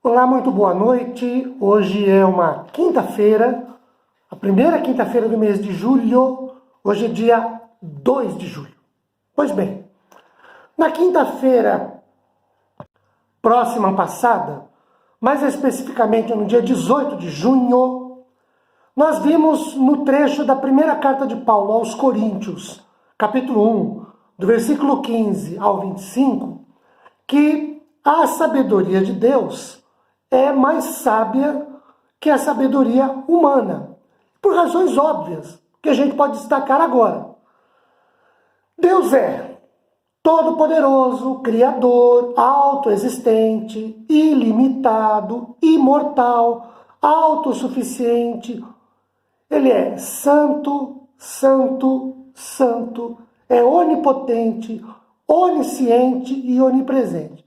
Olá, muito boa noite. Hoje é uma quinta-feira, a primeira quinta-feira do mês de julho. Hoje é dia 2 de julho. Pois bem, na quinta-feira próxima passada, mais especificamente no dia 18 de junho, nós vimos no trecho da primeira carta de Paulo aos Coríntios, capítulo 1, do versículo 15 ao 25, que a sabedoria de Deus é mais sábia que a sabedoria humana, por razões óbvias, que a gente pode destacar agora. Deus é todo-poderoso, criador, autoexistente, ilimitado, imortal, autossuficiente. Ele é santo, santo, santo, é onipotente, onisciente e onipresente.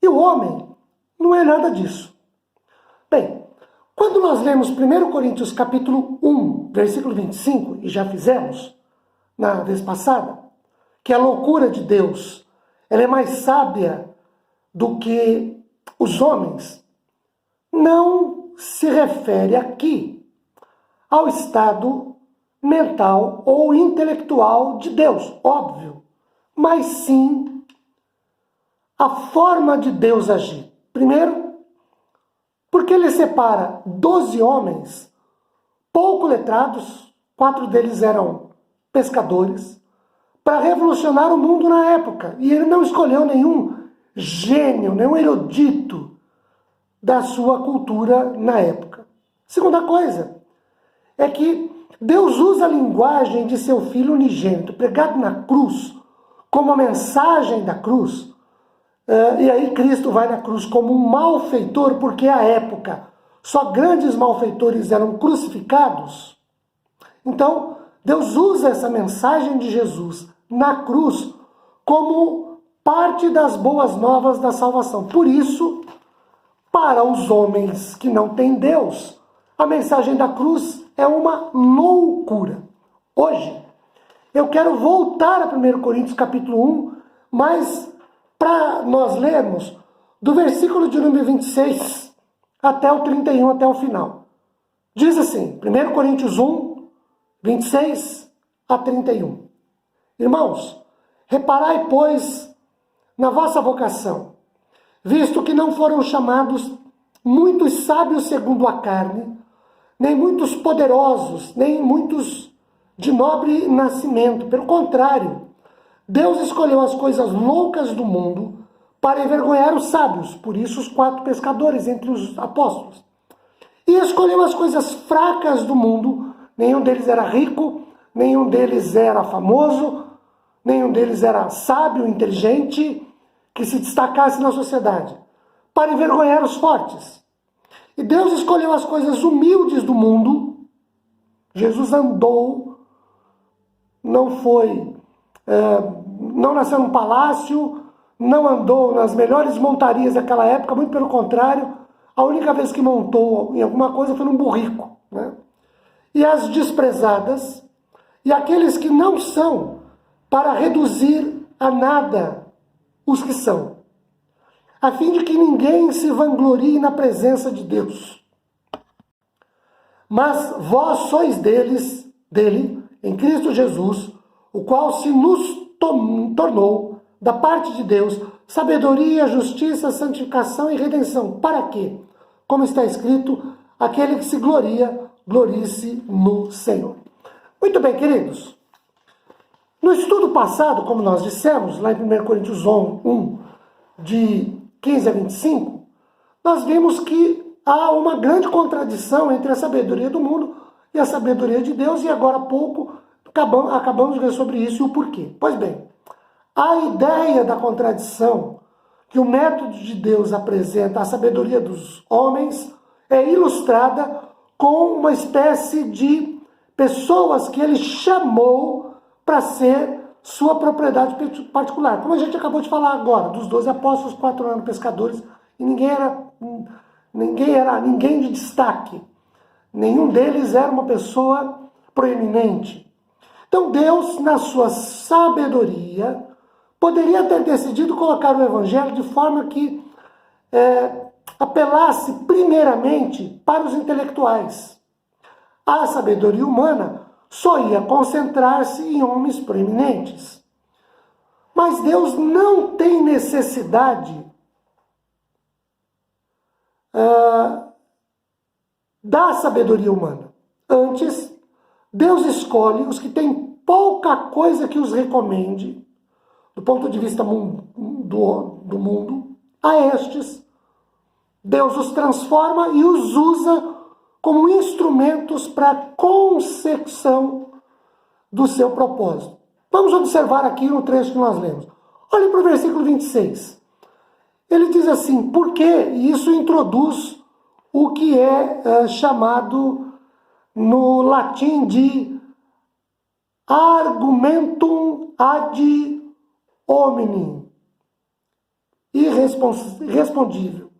E o homem não é nada disso. Bem, quando nós lemos 1 Coríntios capítulo 1, versículo 25, e já fizemos na vez passada, que a loucura de Deus ela é mais sábia do que os homens, não se refere aqui ao estado mental ou intelectual de Deus, óbvio, mas sim a forma de Deus agir. Primeiro, porque ele separa 12 homens pouco letrados, 4 deles eram pescadores, para revolucionar o mundo na época. E ele não escolheu nenhum gênio, nenhum erudito da sua cultura na época. Segunda coisa é que Deus usa a linguagem de seu Filho unigênito, pregado na cruz, como a mensagem da cruz. E aí Cristo vai na cruz como um malfeitor, porque à época só grandes malfeitores eram crucificados. Então, Deus usa essa mensagem de Jesus na cruz como parte das boas novas da salvação. Por isso, para os homens que não têm Deus, a mensagem da cruz é uma loucura. Hoje, eu quero voltar a 1 Coríntios capítulo 1, mas para nós lermos do versículo de número 26 até o 31, até o final. Diz assim, 1 Coríntios 1, 26 a 31. Irmãos, reparai, pois, na vossa vocação, visto que não foram chamados muitos sábios segundo a carne, nem muitos poderosos, nem muitos de nobre nascimento. Pelo contrário, Deus escolheu as coisas loucas do mundo para envergonhar os sábios, por isso os 4 pescadores entre os apóstolos. E escolheu as coisas fracas do mundo, nenhum deles era rico, nenhum deles era famoso, nenhum deles era sábio, inteligente, que se destacasse na sociedade, para envergonhar os fortes. E Deus escolheu as coisas humildes do mundo. Jesus andou, não nasceu num palácio, não andou nas melhores montarias daquela época, muito pelo contrário, a única vez que montou em alguma coisa foi num burrico, né? E as desprezadas, e aqueles que não são, para reduzir a nada os que são, a fim de que ninguém se vanglorie na presença de Deus. Mas vós sois dele, em Cristo Jesus, o qual se nos tornou, da parte de Deus, sabedoria, justiça, santificação e redenção. Para quê? Como está escrito, aquele que se gloria, glorie-se no Senhor. Muito bem, queridos. No estudo passado, como nós dissemos, lá em 1 Coríntios 1, de 15 a 25, nós vimos que há uma grande contradição entre a sabedoria do mundo e a sabedoria de Deus, e agora há pouco acabamos de ver sobre isso e o porquê. Pois bem, a ideia da contradição que o método de Deus apresenta à sabedoria dos homens é ilustrada com uma espécie de pessoas que ele chamou para ser sua propriedade particular. Como a gente acabou de falar agora, dos 12 apóstolos, 4 eram pescadores, e ninguém de destaque. Nenhum deles era uma pessoa proeminente. Então Deus, na sua sabedoria, poderia ter decidido colocar o evangelho de forma que apelasse primeiramente para os intelectuais. A sabedoria humana só ia concentrar-se em homens proeminentes. Mas Deus não tem necessidade da sabedoria humana. Antes, Deus escolhe os que têm pouca coisa que os recomende, do ponto de vista do mundo, a estes. Deus os transforma e os usa como instrumentos para a consecução do seu propósito. Vamos observar aqui no trecho que nós lemos. Olhem para o versículo 26. Ele diz assim, porque isso introduz o que é chamado no latim de argumentum ad hominem, irrespondível.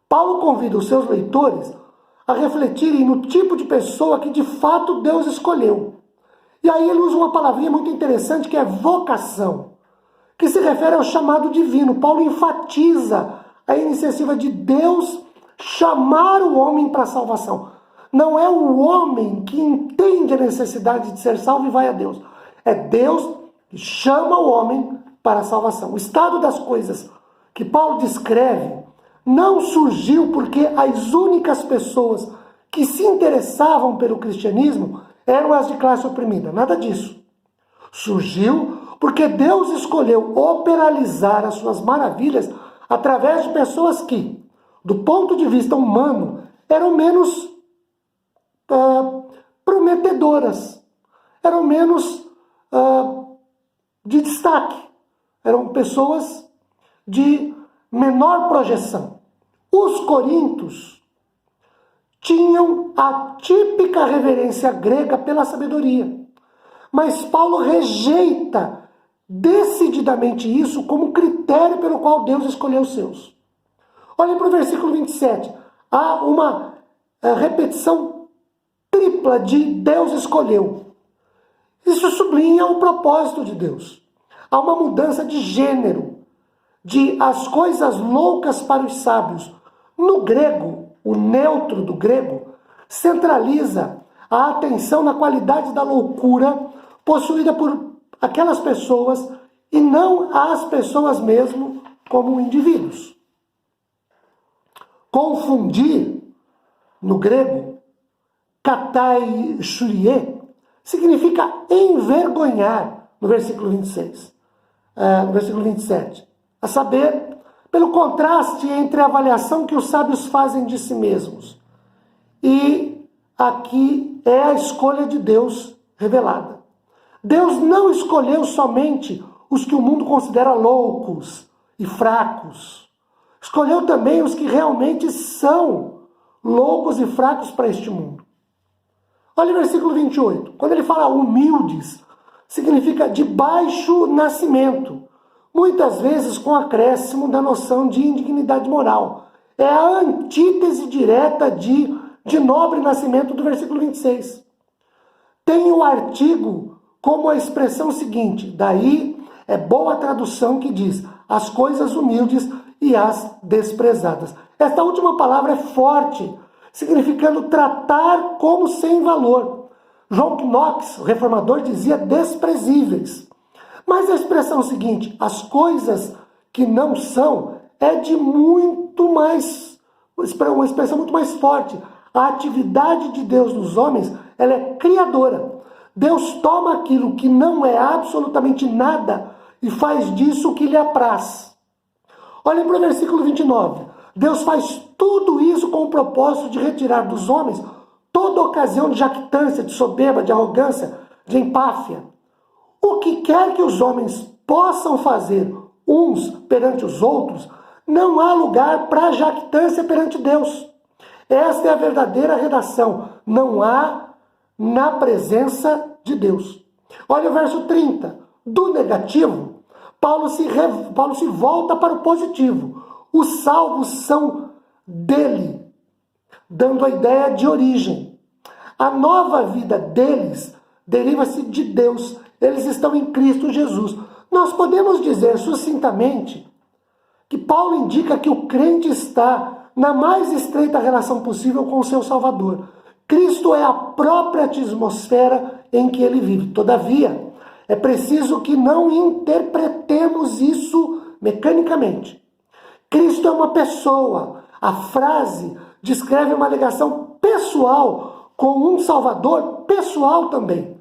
Paulo convida os seus leitores a refletirem no tipo de pessoa que de fato Deus escolheu. E aí ele usa uma palavrinha muito interessante que é vocação, que se refere ao chamado divino. Paulo enfatiza a iniciativa de Deus chamar o homem para a salvação. Não é o homem que entende a necessidade de ser salvo e vai a Deus. É Deus que chama o homem para a salvação. O estado das coisas que Paulo descreve não surgiu porque as únicas pessoas que se interessavam pelo cristianismo eram as de classe oprimida. Nada disso. Surgiu porque Deus escolheu operalizar as suas maravilhas através de pessoas que, do ponto de vista humano, eram menos prometedoras, eram menos de destaque, eram pessoas de menor projeção. Os coríntios tinham a típica reverência grega pela sabedoria, mas Paulo rejeita decididamente isso como critério pelo qual Deus escolheu os seus. Olhem para o versículo 27. Há uma repetição tripla de Deus escolheu. Isso sublinha o propósito de Deus. Há uma mudança de gênero, de as coisas loucas para os sábios. No grego, o neutro do grego centraliza a atenção na qualidade da loucura possuída por aquelas pessoas e não as pessoas mesmo como indivíduos. Confundir, no grego, katai shurie, significa envergonhar, no versículo 26, no versículo 27. A saber, pelo contraste entre a avaliação que os sábios fazem de si mesmos e aqui é a escolha de Deus revelada. Deus não escolheu somente os que o mundo considera loucos e fracos. Escolheu também os que realmente são loucos e fracos para este mundo. Olha o versículo 28. Quando ele fala humildes, significa de baixo nascimento. Muitas vezes com acréscimo da noção de indignidade moral. É a antítese direta de nobre nascimento do versículo 26. Tem o artigo como a expressão seguinte, daí é boa tradução que diz as coisas humildes e as desprezadas. Esta última palavra é forte, significando tratar como sem valor. John Knox, o reformador, dizia desprezíveis. Mas a expressão seguinte, as coisas que não são, é de muito mais, uma expressão muito mais forte. A atividade de Deus nos homens, ela é criadora. Deus toma aquilo que não é absolutamente nada e faz disso o que lhe apraz. Olhem para o versículo 29. Deus faz tudo isso com o propósito de retirar dos homens toda ocasião de jactância, de soberba, de arrogância, de empáfia. O que quer que os homens possam fazer uns perante os outros, não há lugar para jactância perante Deus. Esta é a verdadeira redação. Não há na presença de Deus. Olha o verso 30. Do negativo, Paulo se volta para o positivo. Os salvos são dele, dando a ideia de origem. A nova vida deles deriva-se de Deus. Eles estão em Cristo Jesus. Nós podemos dizer sucintamente que Paulo indica que o crente está na mais estreita relação possível com o seu Salvador. Cristo é a própria atmosfera em que ele vive. Todavia, é preciso que não interpretemos isso mecanicamente. Cristo é uma pessoa. A frase descreve uma ligação pessoal com um Salvador pessoal também.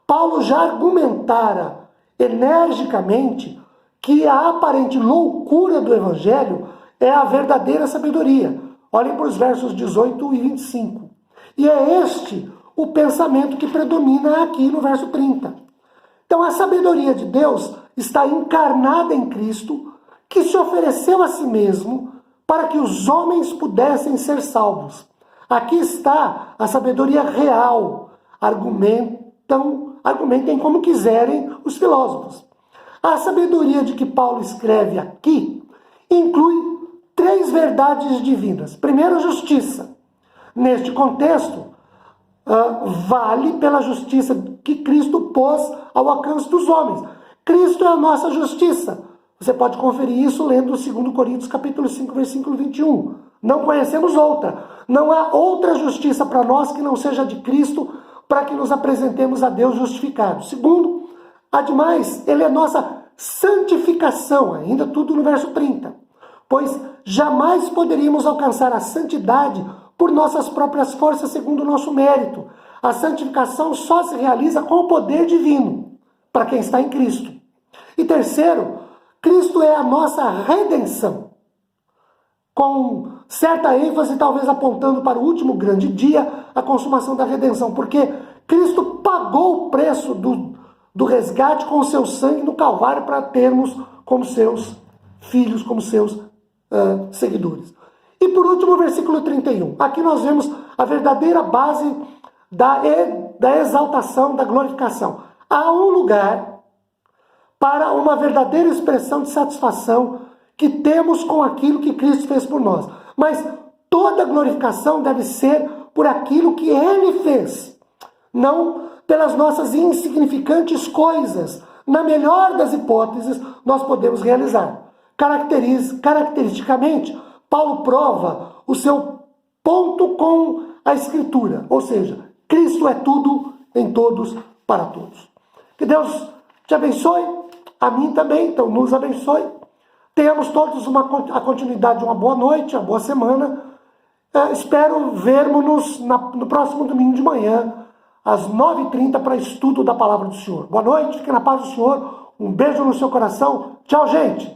Paulo já argumentara energicamente que a aparente loucura do Evangelho é a verdadeira sabedoria. Olhem para os versos 18 e 25. E é este o pensamento que predomina aqui no verso 30. Então a sabedoria de Deus está encarnada em Cristo, que se ofereceu a si mesmo para que os homens pudessem ser salvos. Aqui está a sabedoria real. Argumentem como quiserem os filósofos. A sabedoria de que Paulo escreve aqui inclui 3 verdades divinas. Primeiro, justiça. Neste contexto, vale pela justiça que Cristo pôs ao alcance dos homens. Cristo é a nossa justiça. Você pode conferir isso lendo 2 Coríntios capítulo 5, versículo 21. Não conhecemos outra. Não há outra justiça para nós que não seja de Cristo, para que nos apresentemos a Deus justificados. Segundo, ademais, ele é nossa santificação, ainda tudo no verso 30. Pois jamais poderíamos alcançar a santidade por nossas próprias forças segundo o nosso mérito. A santificação só se realiza com o poder divino, para quem está em Cristo. E terceiro, Cristo é a nossa redenção. Com certa ênfase, talvez apontando para o último grande dia, a consumação da redenção. Porque Cristo pagou o preço do resgate com o seu sangue no Calvário para termos como seus filhos, como seus seguidores. E por último, o versículo 31. Aqui nós vemos a verdadeira base da exaltação, da glorificação. Há um lugar para uma verdadeira expressão de satisfação que temos com aquilo que Cristo fez por nós. Mas toda glorificação deve ser por aquilo que Ele fez, não pelas nossas insignificantes coisas. Na melhor das hipóteses, nós podemos realizar. Caracteristicamente, Paulo prova o seu ponto com a Escritura, ou seja, Cristo é tudo em todos para todos. Que Deus te abençoe, a mim também, então nos abençoe. Tenhamos todos a continuidade de uma boa noite, uma boa semana. Espero vermos-nos no próximo domingo de manhã, às 9h30, para estudo da Palavra do Senhor. Boa noite, fique na paz do Senhor. Um beijo no seu coração. Tchau, gente!